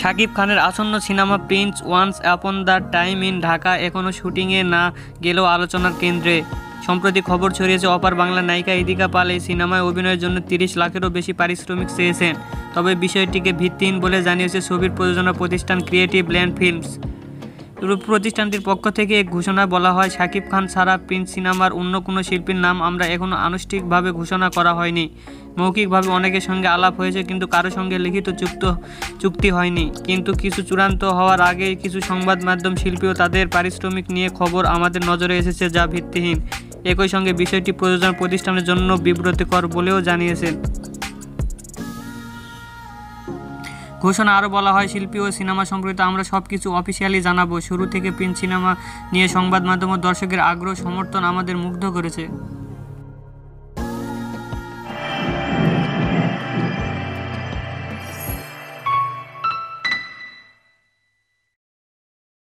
শাকিব খানের আসন্ন সিনেমা Prince once upon the time in Dhaka এখনও শুটিংয়ে না গেলেও আলোচনার কেন্দ্রে। সম্প্রতি খবর ছড়িয়েছে অপার বাংলা নায়িকা ইদিকা পাল এই সিনেমায় অভিনয়ের জন্য 30 লাখেরও বেশি পারিশ্রমিক চেয়েছেন। তবে বিষয়টিকে ভিত্তিহীন বলে জানিয়েছে ছবির প্রযোজনা প্রতিষ্ঠান ক্রিয়েটিভ ল্যান্ড ফিল্মস। প্রতিষ্ঠানটির পক্ষ থেকে এক ঘোষণায় বলা হয়, শাকিব খান ছাড়া প্রিন্স সিনেমার অন্য কোনো শিল্পীর নাম আমরা এখনও আনুষ্ঠানিকভাবে ঘোষণা করা হয়নি। মৌখিকভাবে অনেকের সঙ্গে আলাপ হয়েছে, কিন্তু কারো সঙ্গে লিখিত চুক্তি হয়নি। কিন্তু কিছু চূড়ান্ত হওয়ার আগে কিছু সংবাদ মাধ্যম শিল্পী ও তাদের পারিশ্রমিক নিয়ে খবর আমাদের নজরে এসেছে, যা ভিত্তিহীন। একই সঙ্গে বিষয়টি প্রযোজনা প্রতিষ্ঠানের জন্য বিব্রতকর বলেও জানিয়েছেন। ঘোষণা আরও বলা হয়, শিল্পী ও সিনেমা সম্পর্কিত আমরা সব কিছু অফিসিয়ালি জানাবো। শুরু থেকে প্রিন্স সিনেমা নিয়ে সংবাদ মাধ্যম ও দর্শকের আগ্রহ সমর্থন আমাদের মুগ্ধ করেছে।